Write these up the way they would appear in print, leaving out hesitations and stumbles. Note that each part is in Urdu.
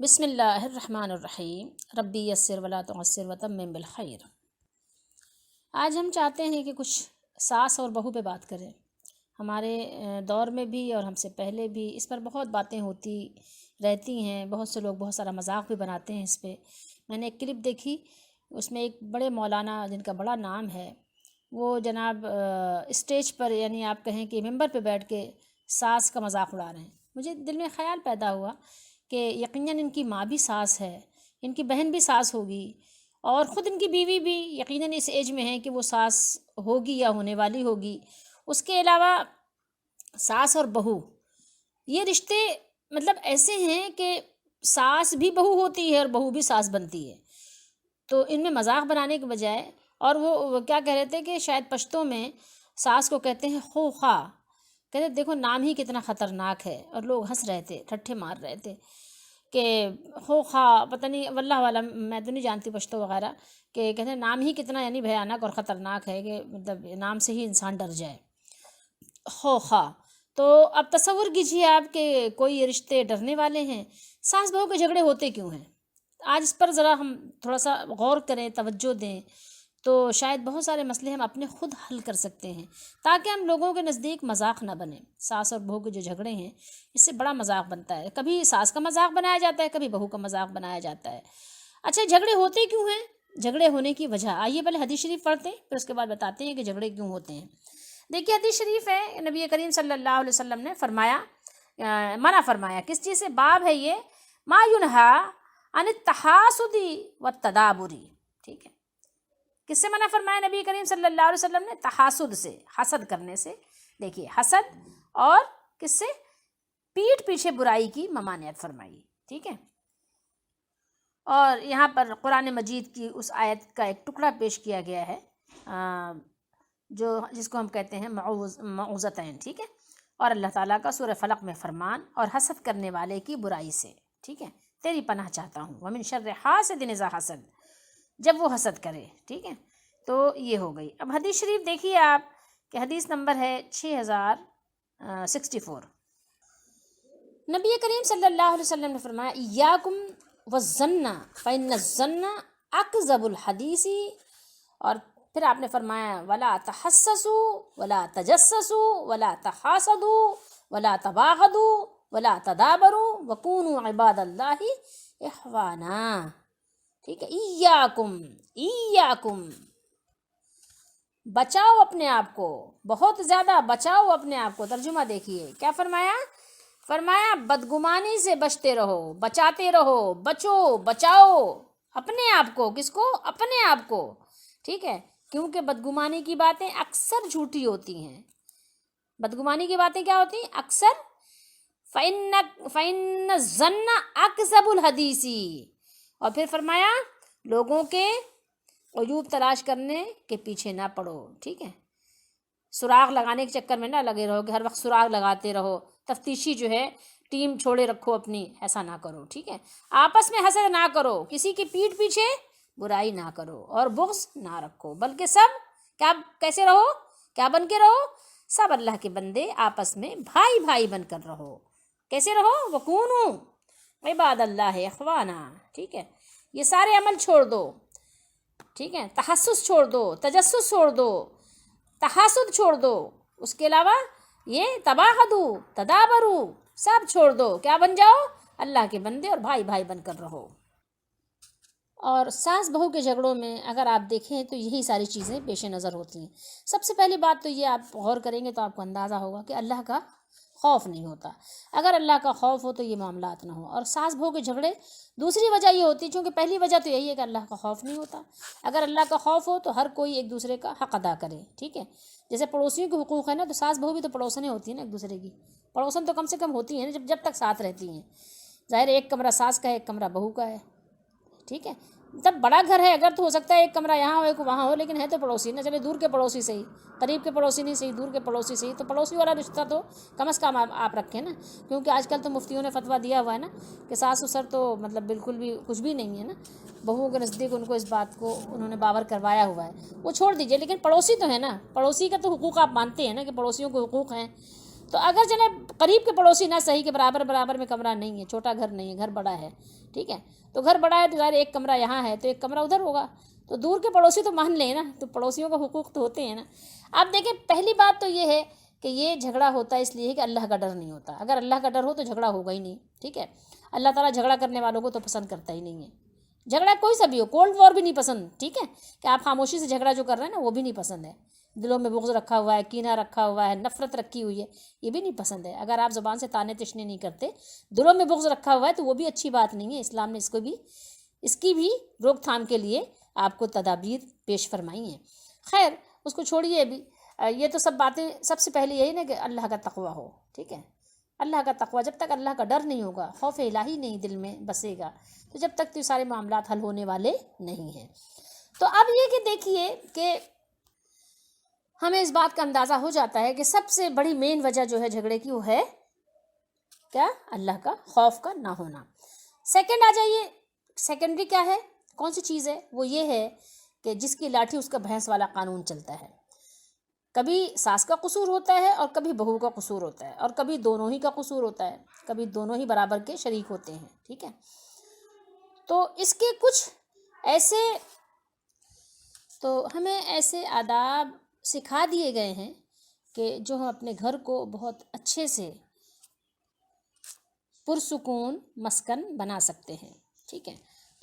بسم اللہ الرحمن الرحیم ربی یسر ولا تعسر وتمم بالخیر۔ آج ہم چاہتے ہیں کہ کچھ ساس اور بہو پہ بات کریں۔ ہمارے دور میں بھی اور ہم سے پہلے بھی اس پر بہت باتیں ہوتی رہتی ہیں، بہت سے لوگ بہت سارا مذاق بھی بناتے ہیں اس پہ۔ میں نے ایک کلپ دیکھی، اس میں ایک بڑے مولانا جن کا بڑا نام ہے، وہ جناب اسٹیج پر یعنی آپ کہیں کہ ممبر پہ بیٹھ کے ساس کا مذاق اڑا رہے ہیں۔ مجھے دل میں خیال پیدا ہوا کہ یقیناً ان کی ماں بھی ساس ہے، ان کی بہن بھی ساس ہوگی، اور خود ان کی بیوی بھی یقیناً اس ایج میں ہے کہ وہ ساس ہوگی یا ہونے والی ہوگی۔ اس کے علاوہ ساس اور بہو یہ رشتے مطلب ایسے ہیں کہ ساس بھی بہو ہوتی ہے اور بہو بھی ساس بنتی ہے۔ تو ان میں مذاق بنانے کے بجائے، اور وہ کیا کہہ رہے تھے کہ شاید پشتوں میں ساس کو کہتے ہیں خوخا، کہتے دیکھو نام ہی کتنا خطرناک ہے، اور لوگ ہنس رہے تھے، ٹھٹھے مار رہے تھے کہ خوخا، پتہ نہیں واللہ والا، میں تو نہیں جانتی پشتو وغیرہ، کہ کہتے ہیں نام ہی کتنا یعنی بھیانک اور خطرناک ہے کہ مطلب نام سے ہی انسان ڈر جائے، خوخا۔ تو اب تصور کیجیے آپ کہ کوئی رشتے ڈرنے والے ہیں، ساس بہو کے جھگڑے ہوتے کیوں ہیں؟ آج اس پر ذرا ہم تھوڑا سا غور کریں، توجہ دیں، تو شاید بہت سارے مسئلے ہم اپنے خود حل کر سکتے ہیں، تاکہ ہم لوگوں کے نزدیک مذاق نہ بنے۔ ساس اور بہو کے جو جھگڑے ہیں اس سے بڑا مذاق بنتا ہے، کبھی ساس کا مذاق بنایا جاتا ہے، کبھی بہو کا مذاق بنایا جاتا ہے۔ اچھا، جھگڑے ہوتے کیوں ہیں؟ جھگڑے ہونے کی وجہ آئیے پہلے حدیث شریف پڑھتے ہیں، پھر اس کے بعد بتاتے ہیں کہ جھگڑے کیوں ہوتے ہیں۔ دیکھیے حدیث شریف ہے، نبی کریم صلی اللہ علیہ وسلم نے فرمایا، منع فرمایا کس چیز سے؟ باب ہے یہ، ما ینہا عن التحاسد والتدابر، ٹھیک ہے؟ کس سے منع فرمایا نبی کریم صلی اللہ علیہ وسلم نے؟ تحاسد سے، حسد کرنے سے۔ دیکھیے حسد، اور کس سے؟ پیٹھ پیچھے برائی کی ممانعت فرمائی، ٹھیک ہے؟ اور یہاں پر قرآن مجید کی اس آیت کا ایک ٹکڑا پیش کیا گیا ہے جو جس کو ہم کہتے ہیں معوذتین، ٹھیک ہے؟ اور اللہ تعالیٰ کا سورہ فلق میں فرمان، اور حسد کرنے والے کی برائی سے، ٹھیک ہے؟ تیری پناہ چاہتا ہوں، ومن شر حاسد اذا حسد، جب وہ حسد کرے، ٹھیک ہے؟ تو یہ ہو گئی۔ اب حدیث شریف دیکھیے آپ کہ حدیث نمبر ہے 6064۔ نبی کریم صلی اللہ علیہ وسلم نے فرمایا ایاکم والظن فإن الظن اکذب الحدیث، اور پھر آپ نے فرمایا ولا تحسسوا ولا تجسسوا ولا تحاسدوا ولا تباغضوا ولا تدابروا وکونوا عباد اللہ اخوانا، ٹھیک ہے؟ ایاکم، بچاؤ اپنے آپ کو، بہت زیادہ بچاؤ اپنے آپ کو۔ ترجمہ دیکھیے کیا فرمایا؟ فرمایا بدگمانی سے بچتے رہو، بچاتے رہو، بچاؤ اپنے آپ کو۔ کس کو؟ اپنے آپ کو، ٹھیک ہے؟ کیونکہ بدگمانی کی باتیں اکثر جھوٹی ہوتی ہیں۔ بدگمانی کی باتیں کیا ہوتی ہیں؟ اکثر۔ فَإِنَّ الظَّنَّ أَكْذَبُ الْحَدِيثِ، اور پھر فرمایا لوگوں کے عیوب تلاش کرنے کے پیچھے نہ پڑو، ٹھیک ہے؟ سراغ لگانے کے چکر میں نہ لگے رہو کہ ہر وقت سراغ لگاتے رہو، تفتیشی جو ہے ٹیم چھوڑے رکھو اپنی، ایسا نہ کرو، ٹھیک ہے؟ آپس میں حسد نہ کرو، کسی کی پیٹھ پیچھے برائی نہ کرو، اور بغض نہ رکھو، بلکہ سب کیا کیسے رہو؟ کیا بن کے رہو؟ سب اللہ کے بندے آپس میں بھائی بھائی بن کر رہو۔ کیسے رہو؟ وکونوا عباد اللہ اخوانا، ٹھیک ہے؟ یہ سارے عمل چھوڑ دو، ٹھیک ہے؟ تحسس چھوڑ دو، تجسس چھوڑ دو، تحاسد چھوڑ دو، اس کے علاوہ یہ تباغضوا تدابروا سب چھوڑ دو، کیا بن جاؤ؟ اللہ کے بندے اور بھائی بھائی بن کر رہو۔ اور ساس بہو کے جھگڑوں میں اگر آپ دیکھیں تو یہی ساری چیزیں پیش نظر ہوتی ہیں۔ سب سے پہلی بات تو یہ آپ غور کریں گے تو آپ کو اندازہ ہوگا کہ اللہ کا خوف نہیں ہوتا۔ اگر اللہ کا خوف ہو تو یہ معاملات نہ ہو۔ اور ساس بہو کے جھگڑے دوسری وجہ یہ ہوتی ہے، چونکہ پہلی وجہ تو یہی ہے کہ اللہ کا خوف نہیں ہوتا۔ اگر اللہ کا خوف ہو تو ہر کوئی ایک دوسرے کا حق ادا کرے، ٹھیک ہے؟ جیسے پڑوسیوں کے حقوق ہے نا، تو ساس بہو بھی تو پڑوسنیں ہوتی ہیں نا ایک دوسرے کی، پڑوسن تو کم سے کم ہوتی ہیں نا جب تک ساتھ رہتی ہیں۔ ظاہر ایک کمرہ ساس کا ہے، ایک کمرہ بہو کا ہے، ٹھیک ہے؟ جب بڑا گھر ہے اگر تو ہو سکتا ہے ایک کمرہ یہاں ہو ایک وہاں ہو، لیکن ہے تو پڑوسی نا، چلے دور کے پڑوسی صحیح، قریب کے پڑوسی نہیں صحیح، دور کے پڑوسی صحیح، تو پڑوسی والا رشتہ تو کم از کم آپ رکھیں نا، کیونکہ آج کل تو مفتیوں نے فتویٰ دیا ہوا ہے نا کہ ساس سسر تو مطلب بالکل بھی کچھ بھی نہیں ہے نا، بہوؤں کے نزدیک ان کو اس بات کو انہوں نے باور کروایا ہوا ہے، وہ چھوڑ دیجئے، لیکن پڑوسی تو ہے نا، پڑوسی کا تو حقوق آپ مانتے ہیں نا کہ پڑوسیوں کے حقوق ہیں، تو اگر جناب قریب کے پڑوسی نہ صحیح کہ برابر میں کمرہ نہیں ہے، چھوٹا گھر نہیں ہے، گھر بڑا ہے، ٹھیک ہے، تو گھر بڑا ہے تو ظاہر ایک کمرہ یہاں ہے تو ایک کمرہ ادھر ہوگا، تو دور کے پڑوسی تو مان لیں نا، تو پڑوسیوں کا حقوق تو ہوتے ہیں نا۔ آپ دیکھیں پہلی بات تو یہ ہے کہ یہ جھگڑا ہوتا ہے اس لیے کہ اللہ کا ڈر نہیں ہوتا، اگر اللہ کا ڈر ہو تو جھگڑا ہوگا ہی نہیں، ٹھیک ہے۔ اللہ تعالیٰ جھگڑا کرنے والوں کو تو پسند کرتا ہی نہیں ہے، جھگڑا کوئی سا بھی ہو، کولڈ وار بھی نہیں پسند، ٹھیک ہے، کہ آپ خاموشی سے جھگڑا جو کر رہے ہیں نا وہ بھی نہیں پسند ہے، دلوں میں بغض رکھا ہوا ہے، کینہ رکھا ہوا ہے، نفرت رکھی ہوئی ہے، یہ بھی نہیں پسند ہے۔ اگر آپ زبان سے طعنے تشنے نہیں کرتے، دلوں میں بغض رکھا ہوا ہے تو وہ بھی اچھی بات نہیں ہے، اسلام نے اس کی بھی روک تھام کے لیے آپ کو تدابیر پیش فرمائی ہیں۔ خیر اس کو چھوڑیے ابھی، یہ تو سب باتیں، سب سے پہلے یہی نا کہ اللہ کا تقویٰ ہو، ٹھیک ہے، اللہ کا تقویٰ، جب تک اللہ کا ڈر نہیں ہوگا، خوف الہی نہیں دل میں بسے گا، تو جب تک تو یہ سارے معاملات حل ہونے والے نہیں ہیں۔ تو اب یہ کہ دیکھیے کہ ہمیں اس بات کا اندازہ ہو جاتا ہے کہ سب سے بڑی مین وجہ جو ہے جھگڑے کی وہ ہے کیا؟ اللہ کا خوف کا نہ ہونا۔ سیکنڈ آ جائیے، سیکنڈری کیا ہے، کون سی چیز ہے؟ وہ یہ ہے کہ جس کی لاٹھی اس کا بھینس والا قانون چلتا ہے، کبھی ساس کا قصور ہوتا ہے اور کبھی بہو کا قصور ہوتا ہے، اور کبھی دونوں ہی کا قصور ہوتا ہے، کبھی دونوں ہی برابر کے شریک ہوتے ہیں، ٹھیک ہے۔ تو اس کے کچھ ایسے، تو ہمیں ایسے آداب سکھا دیے گئے ہیں کہ جو ہم اپنے گھر کو بہت اچھے سے پرسکون مسکن بنا سکتے ہیں، ٹھیک ہے۔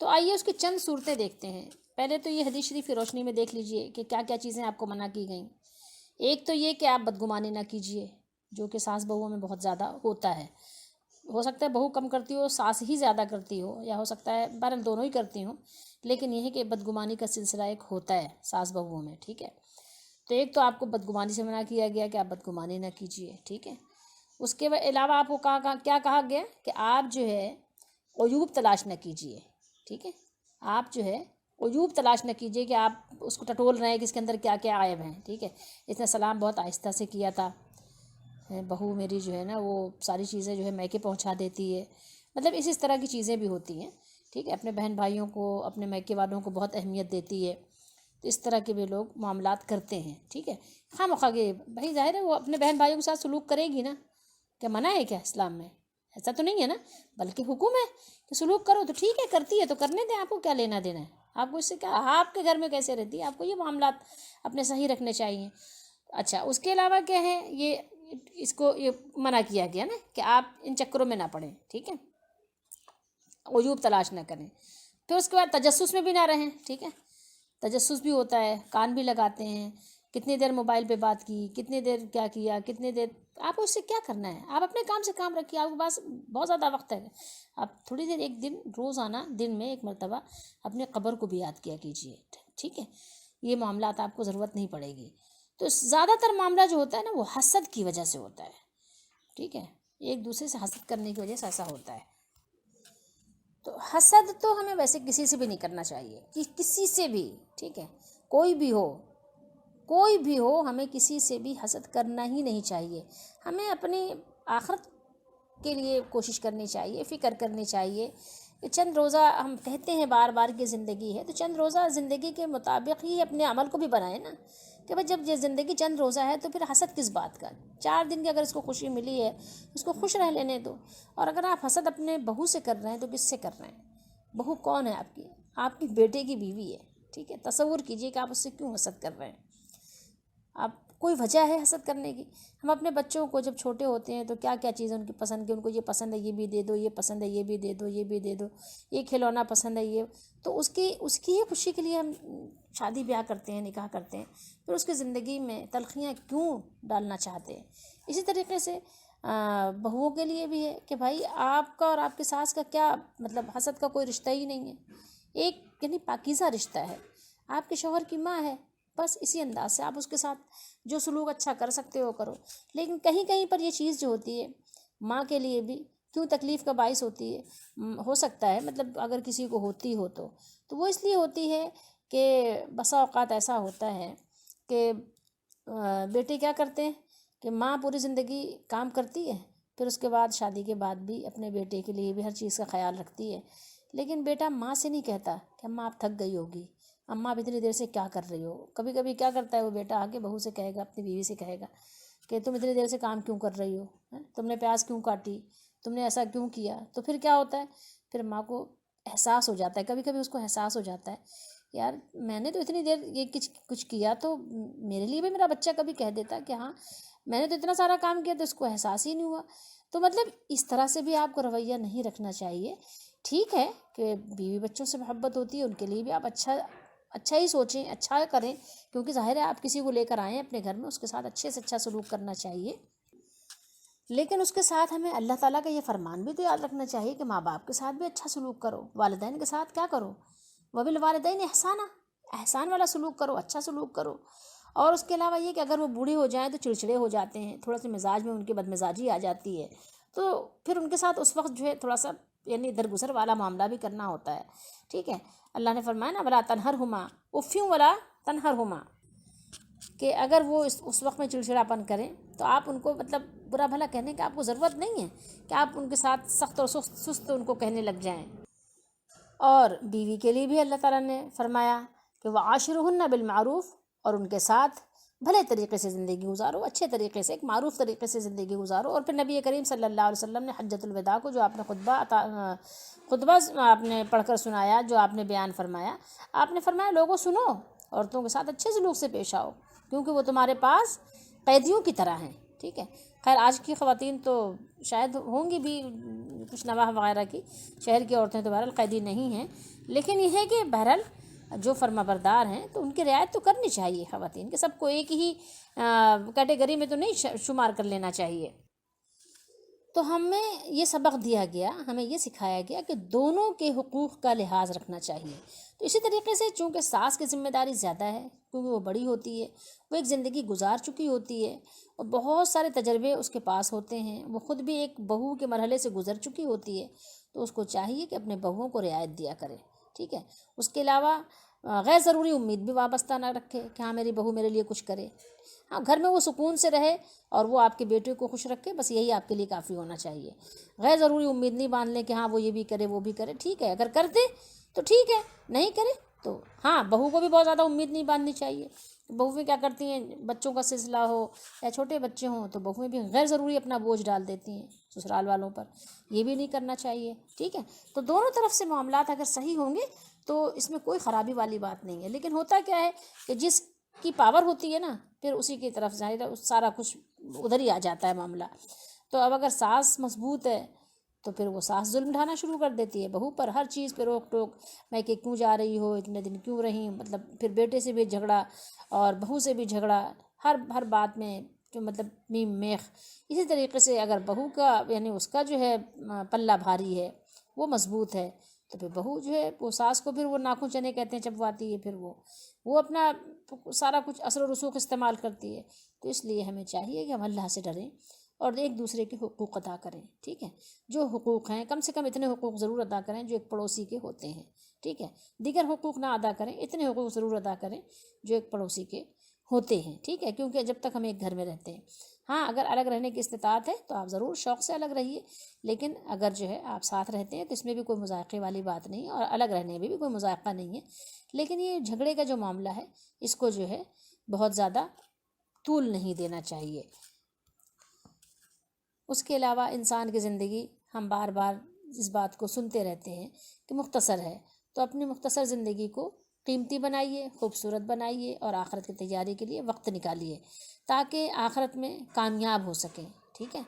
تو آئیے اس کی چند صورتیں دیکھتے ہیں۔ پہلے تو یہ حدیث شریف کی روشنی میں دیکھ لیجئے کہ کیا کیا چیزیں آپ کو منع کی گئیں۔ ایک تو یہ کہ آپ بدگمانی نہ کیجئے، جو کہ ساس بہوؤں میں بہت زیادہ ہوتا ہے، ہو سکتا ہے بہو کم کرتی ہو، ساس ہی زیادہ کرتی ہو، یا ہو سکتا ہے بہرحال دونوں ہی کرتی ہوں، لیکن یہ ہے کہ بدگمانی کا سلسلہ ایک ہوتا ہے ساس بہوؤں میں، ٹھیک ہے۔ تو ایک تو آپ کو بدگمانی سے منع کیا گیا کہ آپ بدگمانی نہ کیجیے، ٹھیک ہے۔ اس کے علاوہ آپ کو کیا کہا گیا کہ آپ جو ہے عیوب تلاش نہ کیجیے، ٹھیک ہے، آپ جو ہے عیوب تلاش نہ کیجیے کہ آپ اس کو ٹٹول رہے ہیں کہ اس کے اندر کیا کیا عیب ہیں، ٹھیک ہے۔ اس نے سلام بہت آہستہ سے کیا تھا، بہو میری جو ہے نا وہ ساری چیزیں جو ہے میکے پہنچا دیتی ہے، مطلب اس طرح کی چیزیں بھی ہوتی ہیں، ٹھیک ہے۔ اپنے بہن بھائیوں کو، اپنے میکے والوں کو بہت اہمیت دیتی ہے، تو اس طرح کے بھی لوگ معاملات کرتے ہیں، ٹھیک ہے۔ خواہ مخواہ کے بھائی ظاہر ہے وہ اپنے بہن بھائیوں کے ساتھ سلوک کرے گی نا، کیا منع ہے کیا اسلام میں؟ ایسا تو نہیں ہے نا، بلکہ حکم ہے کہ سلوک کرو، تو ٹھیک ہے کرتی ہے تو کرنے دیں، آپ کو کیا لینا دینا ہے، آپ کو اس سے کیا، آپ کے گھر میں کیسے رہتی ہے، آپ کو یہ معاملات اپنے صحیح رکھنے چاہیے۔ اچھا اس کے علاوہ کیا ہے، یہ اس کو یہ منع کیا گیا نا کہ آپ ان چکروں میں نہ پڑیں، ٹھیک ہے، عیوب تلاش نہ کریں۔ پھر اس کے بعد تجسس میں بھی نہ رہیں، ٹھیک ہے، تجسس بھی ہوتا ہے، کان بھی لگاتے ہیں، کتنی دیر موبائل پہ بات کی، کتنی دیر کیا کیا، کتنی دیر، آپ کو اس سے کیا کرنا ہے، آپ اپنے کام سے کام رکھیے، آپ کے پاس بہت زیادہ وقت ہے، آپ تھوڑی دیر ایک دن روزانہ دن میں ایک مرتبہ اپنے قبر کو بھی یاد کیا کیجیے، ٹھیک ہے، یہ معاملات آپ کو ضرورت نہیں پڑے گی۔ تو زیادہ تر معاملہ جو ہوتا ہے نا وہ حسد کی وجہ سے ہوتا ہے، ٹھیک ہے، ایک دوسرے سے حسد کرنے کی وجہ سے ایسا ہوتا ہے۔ تو حسد تو ہمیں ویسے کسی سے بھی نہیں کرنا چاہیے، کہ کسی سے بھی، ٹھیک ہے، کوئی بھی ہو ہمیں کسی سے بھی حسد کرنا ہی نہیں چاہیے۔ ہمیں اپنی آخرت کے لیے کوشش کرنی چاہیے، فکر کرنی چاہیے کہ چند روزہ، ہم کہتے ہیں بار بار کی زندگی ہے، تو چند روزہ زندگی کے مطابق ہی اپنے عمل کو بھی بنائیں نا، کہ بھائی جب یہ زندگی چند روزہ ہے تو پھر حسد کس بات کا، 4 دن کی اگر اس کو خوشی ملی ہے اس کو خوش رہ لینے دو۔ اور اگر آپ حسد اپنے بہو سے کر رہے ہیں تو کس سے کر رہے ہیں؟ بہو کون ہے آپ کی بیٹے کی بیوی ہے، ٹھیک ہے، تصور کیجئے کہ آپ اس سے کیوں حسد کر رہے ہیں، آپ کوئی وجہ ہے حسد کرنے کی؟ ہم اپنے بچوں کو جب چھوٹے ہوتے ہیں تو کیا کیا چیزیں ان کی پسند کی، ان کو یہ پسند ہے یہ بھی دے دو، یہ پسند ہے یہ بھی دے دو، یہ بھی دے دو، یہ کھلونا پسند ہے یہ، تو اس کی ہی خوشی کے لیے ہم شادی بیاہ کرتے ہیں، نکاح کرتے ہیں، پھر اس کی زندگی میں تلخیاں کیوں ڈالنا چاہتے ہیں؟ اسی طریقے سے بہوؤں کے لیے بھی ہے کہ بھائی آپ کا اور آپ کی ساس کا کیا مطلب، حسد کا کوئی رشتہ ہی نہیں ہے، ایک یعنی پاکیزہ رشتہ ہے، آپ کے شوہر کی ماں ہے، بس اسی انداز سے آپ اس کے ساتھ جو سلوک اچھا کر سکتے ہو کرو۔ لیکن کہیں کہیں پر یہ چیز جو ہوتی ہے ماں کے لیے بھی کیوں تکلیف کا باعث ہوتی ہے، ہو سکتا ہے مطلب اگر کسی کو ہوتی ہو تو وہ اس لیے ہوتی ہے کہ بسا اوقات ایسا ہوتا ہے کہ بیٹے کیا کرتے ہیں کہ ماں پوری زندگی کام کرتی ہے، پھر اس کے بعد شادی کے بعد بھی اپنے بیٹے کے لیے بھی ہر چیز کا خیال رکھتی ہے، لیکن بیٹا ماں سے نہیں کہتا کہ اماں آپ تھک گئی ہوگی، اماں آپ اتنی دیر سے کیا کر رہی ہو۔ کبھی کبھی کیا کرتا ہے وہ بیٹا آ کے بہو سے کہے گا، اپنی بیوی سے کہے گا کہ تم اتنی دیر سے کام کیوں کر رہی ہو، تم نے پیاز کیوں کاٹی، تم نے ایسا کیوں کیا، تو پھر کیا ہوتا ہے، پھر ماں کو احساس ہو جاتا ہے، کبھی کبھی اس کو احساس ہو جاتا ہے یار میں نے تو اتنی دیر یہ کچھ کیا، تو میرے لیے بھی میرا بچہ کبھی کہہ دیتا کہ ہاں میں نے تو اتنا سارا کام کیا تو اس کو احساس ہی نہیں ہوا۔ تو مطلب اس طرح سے بھی آپ کو رویہ نہیں رکھنا چاہیے۔ ٹھیک ہے کہ بیوی بچوں سے محبت ہوتی ہے، ان کے لیے بھی آپ اچھا ہی سوچیں، اچھا کریں، کیونکہ ظاہر ہے آپ کسی کو لے کر آئیں اپنے گھر میں، اس کے ساتھ اچھے سے اچھا سلوک کرنا چاہیے۔ لیکن اس کے ساتھ ہمیں اللہ تعالیٰ کا یہ فرمان بھی تو یاد رکھنا چاہیے کہ ماں باپ کے ساتھ بھی اچھا سلوک کرو، والدین کے ساتھ کیا کرو، وبالوالدین احسانا، احسان والا سلوک کرو، اچھا سلوک کرو۔ اور اس کے علاوہ یہ کہ اگر وہ بوڑھے ہو جائیں تو چڑچڑے ہو جاتے ہیں، تھوڑا سا مزاج میں ان کی بدمزاجی آ جاتی ہے، تو پھر ان کے ساتھ اس وقت جو ہے تھوڑا سا یعنی درگزر والا معاملہ بھی کرنا ہوتا ہے۔ ٹھیک ہے، اللہ نے فرمایا نا ولا تنہرہما، افیوں ولا تنہرہما، کہ اگر وہ اس وقت میں چڑچڑاپن کریں تو آپ ان کو مطلب برا بھلا کہنے کی آپ کو ضرورت نہیں ہے کہ آپ ان کے ساتھ سخت اور سست ان کو کہنے لگ جائیں۔ اور بیوی کے لیے بھی اللہ تعالیٰ نے فرمایا کہ وعاشرہن بالمعروف، اور ان کے ساتھ بھلے طریقے سے زندگی گزارو، اچھے طریقے سے، ایک معروف طریقے سے زندگی گزارو۔ اور پھر نبی کریم صلی اللہ علیہ وسلم نے حجۃ الوداع کو جو آپ نے خطبہ آپ نے پڑھ کر سنایا، جو آپ نے بیان فرمایا، آپ نے فرمایا لوگوں سنو، عورتوں کے ساتھ اچھے سلوک سے پیش آؤ، کیونکہ وہ تمہارے پاس قیدیوں کی طرح ہیں۔ ٹھیک ہے، خیر آج کی خواتین تو شاید ہوں گی بھی کچھ نواح وغیرہ کی، شہر کی عورتیں تو بہرحال قیدی نہیں ہیں، لیکن یہ ہے کہ بہرحال جو فرما بردار ہیں تو ان کی رعایت تو کرنی چاہیے خواتین کے، سب کو ایک ہی کیٹیگری میں تو نہیں شمار کر لینا چاہیے۔ تو ہمیں یہ سبق دیا گیا، ہمیں یہ سکھایا گیا کہ دونوں کے حقوق کا لحاظ رکھنا چاہیے۔ تو اسی طریقے سے چونکہ ساس کی ذمہ داری زیادہ ہے، کیونکہ وہ بڑی ہوتی ہے، وہ ایک زندگی گزار چکی ہوتی ہے اور بہت سارے تجربے اس کے پاس ہوتے ہیں، وہ خود بھی ایک بہو کے مرحلے سے گزر چکی ہوتی ہے، تو اس کو چاہیے کہ اپنے بہوؤں کو رعایت دیا کرے۔ ٹھیک ہے، اس کے علاوہ غیر ضروری امید بھی وابستہ نہ رکھے کہ ہاں میری بہو میرے لیے کچھ کرے، ہاں گھر میں وہ سکون سے رہے اور وہ آپ کے بیٹے کو خوش رکھے، بس یہی آپ کے لیے کافی ہونا چاہیے۔ غیر ضروری امید نہیں باندھ لیں کہ ہاں وہ یہ بھی کرے وہ بھی کرے، ٹھیک ہے اگر کر دے تو ٹھیک ہے، نہیں کرے تو ہاں بہو کو بھی بہت زیادہ امید نہیں باندھنی چاہیے۔ بہویں کیا کرتی ہیں، بچوں کا سلسلہ ہو یا چھوٹے بچے ہوں تو بہویں بھی غیر ضروری اپنا بوجھ ڈال دیتی ہیں سسرال والوں پر، یہ بھی نہیں کرنا چاہیے۔ ٹھیک ہے، تو دونوں طرف سے معاملات اگر صحیح ہوں گے تو اس میں کوئی خرابی والی بات نہیں ہے۔ لیکن ہوتا کیا ہے کہ جس کی پاور ہوتی ہے نا، پھر اسی کی طرف ظاہر ہے سارا کچھ ادھر ہی آ جاتا ہے معاملہ۔ تو اب اگر ساس مضبوط ہے تو پھر وہ ساس ظلم ڈھانا شروع کر دیتی ہے بہو پر، ہر چیز پہ روک ٹوک، میں کہ کیوں جا رہی ہو، اتنے دن کیوں رہی، مطلب پھر بیٹے سے بھی جھگڑا اور بہو سے بھی جھگڑا، ہر بات میں جو مطلب میم میخ۔ اسی طریقے سے اگر بہو کا یعنی اس کا جو ہے پلہ بھاری ہے، وہ مضبوط ہے، تو پھر بہو جو ہے وہ ساس کو پھر وہ ناخن چنے کہتے ہیں چبواتی ہے، پھر وہ اپنا سارا کچھ اثر و رسوخ استعمال کرتی ہے۔ تو اس لیے ہمیں چاہیے کہ ہم اللہ سے ڈریں اور ایک دوسرے کے حقوق ادا کریں۔ ٹھیک ہے، جو حقوق ہیں کم سے کم اتنے حقوق ضرور ادا کریں جو ایک پڑوسی کے ہوتے ہیں۔ ٹھیک ہے، دیگر حقوق نہ ادا کریں، اتنے حقوق ضرور ادا کریں جو ایک پڑوسی کے ہوتے ہیں۔ ٹھیک ہے، کیونکہ جب تک ہم ایک گھر میں رہتے ہیں، ہاں اگر الگ رہنے کی استطاعت ہے تو آپ ضرور شوق سے الگ رہیے، لیکن اگر جو ہے آپ ساتھ رہتے ہیں تو اس میں بھی کوئی مذائقے والی بات نہیں، اور الگ رہنے میں بھی کوئی مذائقہ نہیں ہے۔ لیکن یہ جھگڑے کا جو معاملہ ہے اس کو جو ہے بہت زیادہ طول نہیں دینا چاہیے۔ اس کے علاوہ انسان کی زندگی ہم بار بار اس بات کو سنتے رہتے ہیں کہ مختصر ہے، تو اپنی مختصر زندگی کو قیمتی بنائیے، خوبصورت بنائیے اور آخرت کی تیاری کے لیے وقت نکالیے تاکہ آخرت میں کامیاب ہو سکیں۔ ٹھیک ہے،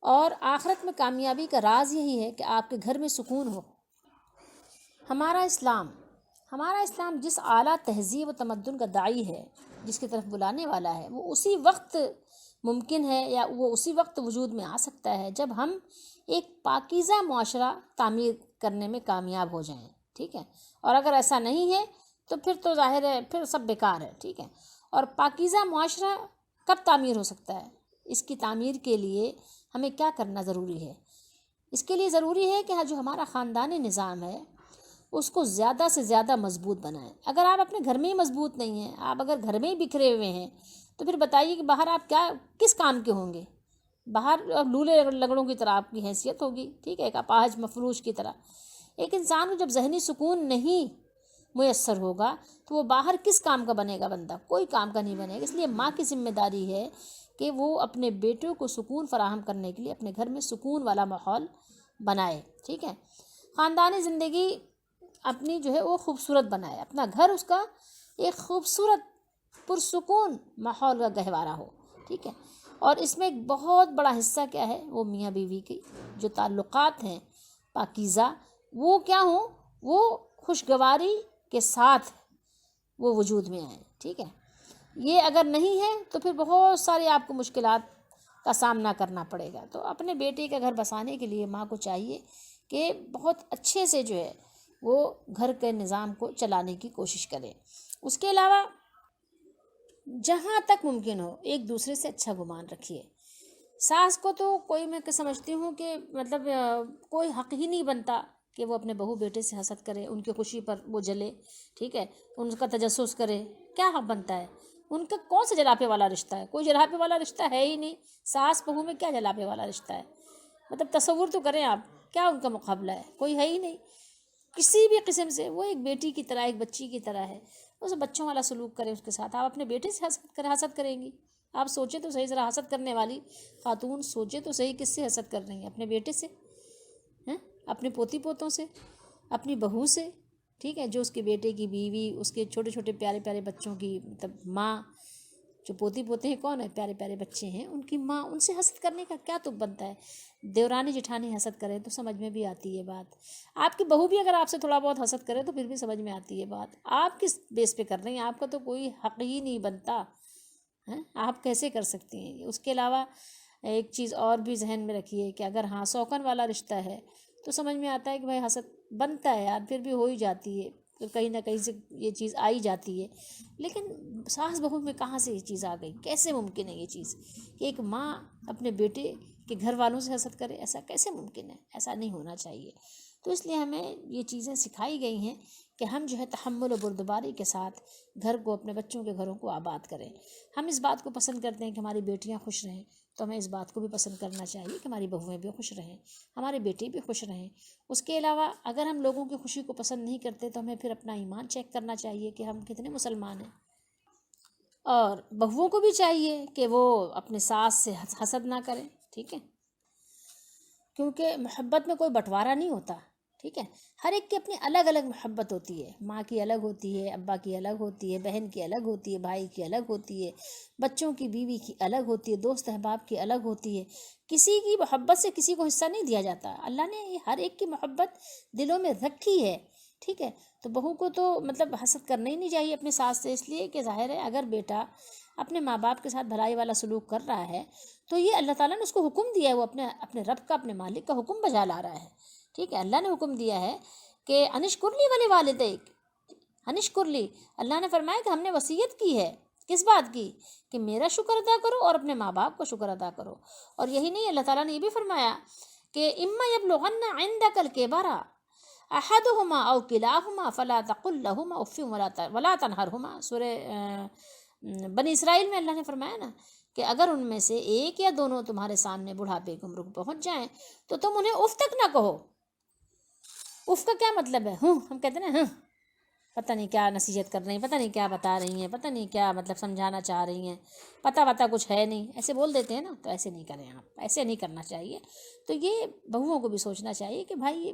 اور آخرت میں کامیابی کا راز یہی ہے کہ آپ کے گھر میں سکون ہو۔ ہمارا اسلام جس اعلیٰ تہذیب و تمدن کا داعی ہے، جس کی طرف بلانے والا ہے، وہ اسی وقت ممکن ہے یا وہ اسی وقت وجود میں آ سکتا ہے جب ہم ایک پاکیزہ معاشرہ تعمیر کرنے میں کامیاب ہو جائیں۔ ٹھیک ہے، اور اگر ایسا نہیں ہے تو پھر تو ظاہر ہے پھر سب بیکار ہے۔ ٹھیک ہے، اور پاکیزہ معاشرہ کب تعمیر ہو سکتا ہے؟ اس کی تعمیر کے لیے ہمیں کیا کرنا ضروری ہے؟ اس کے لیے ضروری ہے کہ جو ہمارا خاندانی نظام ہے اس کو زیادہ سے زیادہ مضبوط بنائیں۔ اگر آپ اپنے گھر میں ہی مضبوط نہیں ہیں، آپ اگر گھر میں ہی بکھرے ہوئے ہیں، تو پھر بتائیے کہ باہر آپ کس کام کے ہوں گے؟ باہر لولے لنگڑوں کی طرح آپ کی حیثیت ہوگی۔ ٹھیک ہے، ایک اپاہج مفلوج کی طرح۔ ایک انسان کو جب ذہنی سکون نہیں میسر ہوگا تو وہ باہر کس کام کا بنے گا بندہ؟ کوئی کام کا نہیں بنے گا۔ اس لیے ماں کی ذمہ داری ہے کہ وہ اپنے بیٹوں کو سکون فراہم کرنے کے لیے اپنے گھر میں سکون والا ماحول بنائے، ٹھیک ہے، خاندانی زندگی اپنی جو ہے وہ خوبصورت بنائے، اپنا گھر اس کا ایک خوبصورت پرسکون ماحول کا گہوارہ ہو، ٹھیک ہے۔ اور اس میں ایک بہت بڑا حصہ کیا ہے؟ وہ میاں بیوی کی جو تعلقات ہیں پاکیزہ، وہ کیا ہوں؟ وہ خوشگواری کے ساتھ وہ وجود میں آئیں، ٹھیک ہے۔ یہ اگر نہیں ہے تو پھر بہت ساری آپ کو مشکلات کا سامنا کرنا پڑے گا۔ تو اپنے بیٹے کا گھر بسانے کے لیے ماں کو چاہیے کہ بہت اچھے سے جو ہے وہ گھر کے نظام کو چلانے کی کوشش کرے۔ اس کے علاوہ جہاں تک ممکن ہو ایک دوسرے سے اچھا گمان رکھیے۔ ساس کو تو کوئی میں سمجھتی ہوں کہ مطلب کوئی حق ہی نہیں بنتا کہ وہ اپنے بہو بیٹے سے حسد کرے، ان کی خوشی پر وہ جلے، ٹھیک ہے، ان کا تجسس کرے، کیا حق بنتا ہے؟ ان کا کون سا جلاپے والا رشتہ ہے؟ کوئی جلاپے والا رشتہ ہے ہی نہیں۔ ساس بہو میں کیا جلاپے والا رشتہ ہے؟ مطلب تصور تو کریں آپ، کیا ان کا مقابلہ ہے؟ کوئی ہے ہی نہیں کسی بھی قسم سے۔ وہ ایک بیٹی کی طرح، ایک بچی کی طرح ہے، اسے بچوں والا سلوک کرے اس کے ساتھ۔ آپ اپنے بیٹے سے حسد کریں گی؟ آپ سوچیں تو صحیح، ذرا حسد کرنے والی خاتون سوچیں تو صحیح، کس سے حسد کر رہی ہیں؟ اپنے بیٹے سے، اپنے پوتی پوتوں سے، اپنی بہو سے، ٹھیک ہے، جو اس کے بیٹے کی بیوی، اس کے چھوٹے چھوٹے پیارے پیارے بچوں کی مطلب ماں، جو پوتی پوتے ہیں کون ہے؟ پیارے پیارے بچے ہیں، ان کی ماں، ان سے حسد کرنے کا کیا تک بنتا ہے؟ دیورانی جٹھانی حسد کرے تو سمجھ میں بھی آتی ہے بات، آپ کی بہو بھی اگر آپ سے تھوڑا بہت حسد کرے تو پھر بھی سمجھ میں آتی ہے بات۔ آپ کس بیس پہ کر رہی ہیں؟ آپ کا تو کوئی حق ہی نہیں بنتا، آپ کیسے کر سکتی ہیں؟ اس کے علاوہ ایک چیز اور بھی ذہن میں رکھیے کہ اگر سوکن والا رشتہ ہے تو سمجھ میں آتا ہے کہ بھائی حسد بنتا ہے یار، پھر بھی ہو ہی جاتی ہے، پھر کہیں نہ کہیں سے یہ چیز آ ہی جاتی ہے۔ لیکن ساس بہو میں کہاں سے یہ چیز آ گئی؟ کیسے ممکن ہے یہ چیز کہ ایک ماں اپنے بیٹے کے گھر والوں سے حسد کرے؟ ایسا کیسے ممکن ہے؟ ایسا نہیں ہونا چاہیے۔ تو اس لیے ہمیں یہ چیزیں سکھائی گئی ہیں کہ ہم جو ہے تحمل و بردباری کے ساتھ گھر کو، اپنے بچوں کے گھروں کو آباد کریں۔ ہم اس بات کو پسند کرتے ہیں کہ ہماری بیٹیاں خوش رہیں، تو ہمیں اس بات کو بھی پسند کرنا چاہیے کہ ہماری بہویں بھی خوش رہیں، ہمارے بیٹے بھی خوش رہیں۔ اس کے علاوہ اگر ہم لوگوں کی خوشی کو پسند نہیں کرتے تو ہمیں پھر اپنا ایمان چیک کرنا چاہیے کہ ہم کتنے مسلمان ہیں۔ اور بہوؤں کو بھی چاہیے کہ وہ اپنے ساس سے حسد نہ کریں، ٹھیک ہے، کیونکہ محبت میں کوئی بٹوارا نہیں ہوتا، ٹھیک ہے، ہر ایک کی اپنی الگ الگ محبت ہوتی ہے۔ ماں کی الگ ہوتی ہے، ابا کی الگ ہوتی ہے، بہن کی الگ ہوتی ہے، بھائی کی الگ ہوتی ہے، بچوں کی، بیوی کی الگ ہوتی ہے، دوست احباب کی الگ ہوتی ہے۔ کسی کی محبت سے کسی کو حصہ نہیں دیا جاتا، اللہ نے ہر ایک کی محبت دلوں میں رکھی ہے، ٹھیک ہے۔ تو بہو کو تو مطلب حسد کرنا ہی نہیں چاہیے اپنے ساس سے، اس لیے کہ ظاہر ہے اگر بیٹا اپنے ماں باپ کے ساتھ بھلائی والا سلوک کر رہا ہے تو یہ اللہ تعالیٰ نے اس کو حکم دیا ہے، وہ اپنے رب کا، اپنے مالک کا حکم بجا لا رہا ہے، ٹھیک ہے۔ اللہ نے حکم دیا ہے کہ انشکر لی ولی والدیک، انشکر لی، اللہ نے فرمایا کہ ہم نے وصیت کی ہے، کس بات کی؟ کہ میرا شکر ادا کرو اور اپنے ماں باپ کا شکر ادا کرو۔ اور یہی نہیں، اللہ تعالیٰ نے یہ بھی فرمایا کہ اما یبلغن عندک الکبر احدہما او کلاہما فلا تقل لہما اف ولا تنہرہما، سورہ بنی اسرائیل میں اللہ نے فرمایا نا کہ اگر ان میں سے ایک یا دونوں تمہارے سامنے بڑھاپے کی عمر کو پہنچ جائیں تو تم انہیں اف تک نہ کہو۔ اف کا کیا مطلب ہے؟ ہم کہتے ہیں نا، پتہ نہیں کیا نصیحت کر رہی ہیں، پتہ نہیں کیا بتا رہی ہیں، پتہ نہیں کیا مطلب سمجھانا چاہ رہی ہیں، پتہ کچھ ہے نہیں، ایسے بول دیتے ہیں نا۔ تو ایسے نہیں کریں آپ، ایسے نہیں کرنا چاہیے۔ تو یہ بہوؤں کو بھی سوچنا چاہیے کہ بھائی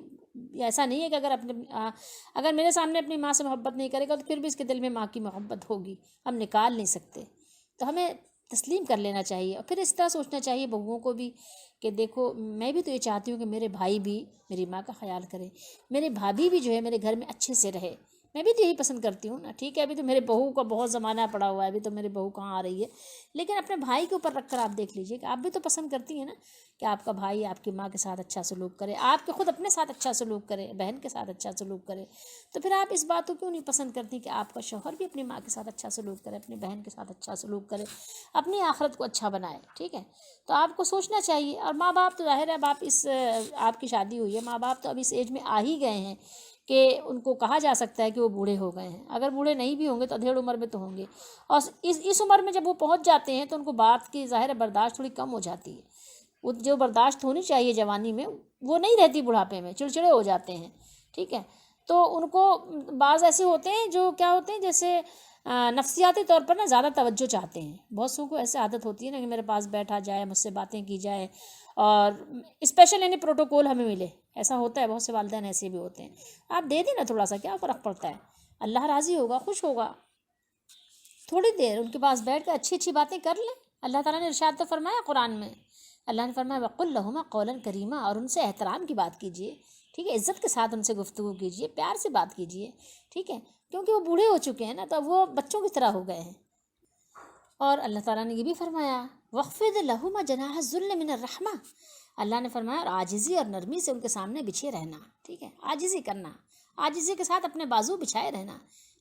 یہ ایسا نہیں ہے کہ اگر میرے سامنے اپنی ماں سے محبت نہیں کرے گا تو پھر بھی اس کے دل میں ماں کی محبت ہوگی، ہم نکال نہیں سکتے۔ تو ہمیں تسلیم کر لینا چاہیے، اور پھر اس طرح سوچنا چاہیے بہوؤں کو بھی کہ دیکھو میں بھی تو یہ چاہتی ہوں کہ میرے بھائی بھی میری ماں کا خیال کرے، میرے بھابھی بھی جو ہے میرے گھر میں اچھے سے رہے، میں بھی تو یہی پسند کرتی ہوں نا، ٹھیک ہے۔ ابھی تو میرے بہو کا بہت زمانہ پڑا ہوا ہے، ابھی تو میرے بہو کہاں آ رہی ہے، لیکن اپنے بھائی کے اوپر رکھ کر آپ دیکھ لیجئے کہ آپ بھی تو پسند کرتی ہیں نا کہ آپ کا بھائی آپ کی ماں کے ساتھ اچھا سلوک کرے، آپ کے خود اپنے ساتھ اچھا سلوک کرے، بہن کے ساتھ اچھا سلوک کرے۔ تو پھر آپ اس بات کو کیوں نہیں پسند کرتی کہ آپ کا شوہر بھی اپنی ماں کے ساتھ اچھا سلوک کرے، اپنی بہن کے ساتھ اچھا سلوک کرے، اپنی آخرت کو اچھا بنائے، ٹھیک ہے۔ تو آپ کو سوچنا چاہیے۔ اور ماں باپ تو ظاہر ہے آپ کی شادی ہوئی ہے، ماں باپ تو اب اس ایج میں آ ہی گئے ہیں کہ ان کو کہا جا سکتا ہے کہ وہ بوڑھے ہو گئے ہیں، اگر بوڑھے نہیں بھی ہوں گے تو ادھیڑ عمر میں تو ہوں گے، اور اس عمر میں جب وہ پہنچ جاتے ہیں تو ان کو بات کی ظاہر ہے برداشت تھوڑی کم ہو جاتی ہے، وہ جو برداشت ہونی چاہیے جوانی میں وہ نہیں رہتی، بڑھاپے میں چڑچڑے ہو جاتے ہیں، ٹھیک ہے۔ تو ان کو بعض ایسے ہوتے ہیں جو کیا ہوتے ہیں جیسے نفسیاتی طور پر نا زیادہ توجہ چاہتے ہیں. بہت سو کو ایسے عادت ہوتی ہے نا کہ میرے پاس بیٹھا جائے، مجھ سے باتیں کی جائے، اور اسپیشل یعنی پروٹوکول ہمیں ملے. ایسا ہوتا ہے، بہت سے والدین ایسے بھی ہوتے ہیں. آپ دے دیں نا تھوڑا سا، کیا فرق پڑتا ہے؟ اللہ راضی ہوگا، خوش ہوگا. تھوڑی دیر ان کے پاس بیٹھ کر اچھی اچھی باتیں کر لیں. اللہ تعالیٰ نے ارشاد تو فرمایا قرآن میں، اللہ نے فرمایا وَقُلْ لَهُمَا قَوْلًا كَرِيمًا، اور ان سے احترام کی بات کیجیے. ٹھیک ہے، عزت کے ساتھ ان سے گفتگو کیجیے، پیار سے بات کیجیے. ٹھیک ہے، کیونکہ وہ بوڑھے ہو چکے ہیں نا، تو وہ بچوں کی طرح ہو گئے ہیں. اور اللہ تعالیٰ نے یہ بھی فرمایا وَخْفِضْ لَهُمَا جَنَاحَ الذُّلِّ مِنَ الرَّحْمَةِ، اللہ نے فرمایا اور عاجزی اور نرمی سے ان کے سامنے بچھے رہنا. ٹھیک ہے، عاجزی کرنا، عاجزی کے ساتھ اپنے بازو بچھائے رہنا.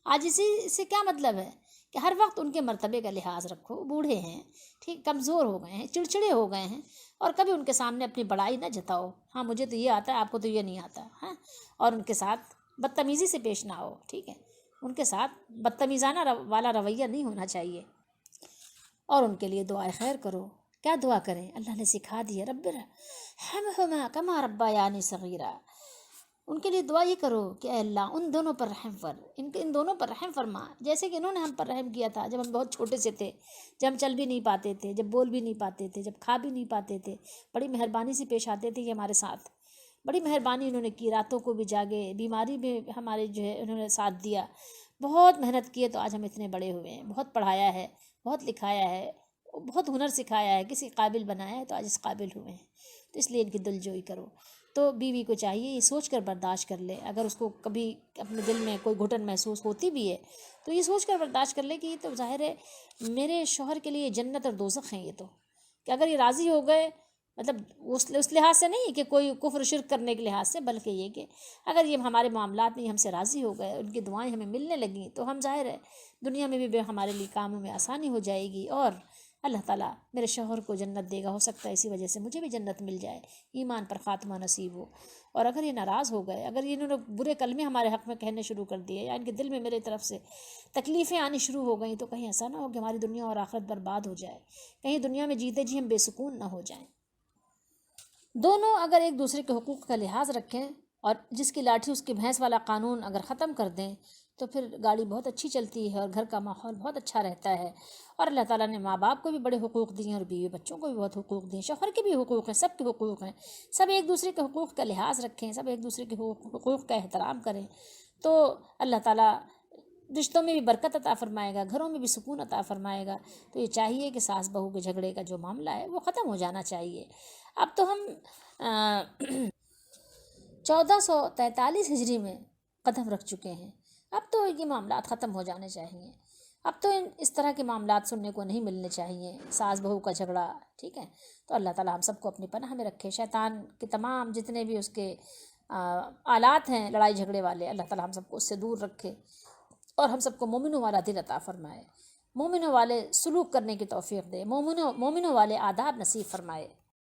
عاجزی سے کیا مطلب ہے کہ ہر وقت ان کے مرتبے کا لحاظ رکھو. بوڑھے ہیں، ٹھیک، کمزور ہو گئے ہیں، چڑچڑے ہو گئے ہیں، اور کبھی ان کے سامنے اپنی بڑائی نہ جتاؤ. ہاں مجھے تو یہ آتا ہے، آپ کو تو یہ نہیں آتا. ہاں، اور ان کے ساتھ بدتمیزی سے پیش نہ ہو. ٹھیک ہے، ان کے ساتھ بدتمیزانہ والا رویہ نہیں ہونا چاہیے. اور ان کے لیے دعائے خیر کرو. کیا دعا کریں؟ اللہ نے سکھا دیا رب ارحمہما کما ربیانی صغیرا. ان کے لیے دعا یہ کرو کہ اے اللہ ان دونوں پر رحم ان دونوں پر رحم فرما، جیسے کہ انہوں نے ہم پر رحم کیا تھا جب ہم بہت چھوٹے سے تھے، جب ہم چل بھی نہیں پاتے تھے، جب بول بھی نہیں پاتے تھے، جب کھا بھی نہیں پاتے تھے. بڑی مہربانی سے پیش آتے تھے یہ ہمارے ساتھ. بڑی مہربانی انہوں نے کی، راتوں کو بھی جاگے، بیماری میں ہمارے جو ہے انہوں نے ساتھ دیا. بہت محنت کیے تو آج ہم اتنے بڑے ہوئے ہیں. بہت پڑھایا ہے، بہت لکھایا ہے، بہت ہنر سکھایا ہے، کسی قابل بنایا ہے تو آج اس قابل ہوئے ہیں. تو اس لیے ان کی دل جوئی کرو. تو بیوی کو چاہیے یہ سوچ کر برداشت کر لے. اگر اس کو کبھی اپنے دل میں کوئی گھٹن محسوس ہوتی بھی ہے تو یہ سوچ کر برداشت کر لے کہ یہ تو ظاہر ہے میرے شوہر کے لیے جنت اور دوزخ ہیں. یہ تو کہ اگر یہ راضی ہو گئے، مطلب اس لحاظ سے نہیں کہ کوئی کفر شرک کرنے کے لحاظ سے، بلکہ یہ کہ اگر یہ ہمارے معاملات میں ہم سے راضی ہو گئے، ان کی دعائیں ہمیں ملنے لگیں، تو ہم ظاہر ہے دنیا میں بھی ہمارے لیے کاموں میں آسانی ہو جائے گی، اور اللہ تعالیٰ میرے شوہر کو جنت دے گا. ہو سکتا ہے اسی وجہ سے مجھے بھی جنت مل جائے، ایمان پر خاتمہ نصیب ہو. اور اگر یہ ناراض ہو گئے، اگر انہوں نے برے کلمے ہمارے حق میں کہنے شروع کر دیے، یا ان کے دل میں میرے طرف سے تکلیفیں آنی شروع ہو گئیں، تو کہیں ایسا نہ ہو کہ ہماری دنیا اور آخرت برباد ہو جائے، کہیں دنیا میں جیتے جی ہم بے سکون نہ ہو جائیں. دونوں اگر ایک دوسرے کے حقوق کا لحاظ رکھیں، اور جس کی لاٹھی اس کی بھینس والا قانون اگر ختم کر دیں، تو پھر گاڑی بہت اچھی چلتی ہے اور گھر کا ماحول بہت اچھا رہتا ہے. اور اللہ تعالیٰ نے ماں باپ کو بھی بڑے حقوق دیے ہیں، اور بیوی بچوں کو بھی بہت حقوق دیے ہیں، شوہر کے بھی حقوق ہیں، سب کے حقوق ہیں. سب ایک دوسرے کے حقوق کا لحاظ رکھیں، سب ایک دوسرے کے حقوق کا احترام کریں، تو اللہ تعالیٰ رشتوں میں بھی برکت عطا فرمائے گا، گھروں میں بھی سکون عطا فرمائے گا. تو یہ چاہیے کہ ساس بہو کے جھگڑے کا جو معاملہ ہے وہ ختم ہو جانا چاہیے. اب تو ہم 1443 ہجری میں قدم رکھ چکے ہیں. اب تو یہ معاملات ختم ہو جانے چاہیے. اب تو اس طرح کے معاملات سننے کو نہیں ملنے چاہیے، ساس بہو کا جھگڑا. ٹھیک ہے، تو اللہ تعالیٰ ہم سب کو اپنی پناہ میں رکھے. شیطان کے تمام جتنے بھی اس کے آلات ہیں لڑائی جھگڑے والے، اللہ تعالیٰ ہم سب کو اس سے دور رکھے، اور ہم سب کو مومنوں والا دل عطا فرمائے، مومنوں والے سلوک کرنے کی توفیق دے، مومنوں والے آداب نصیب فرمائے.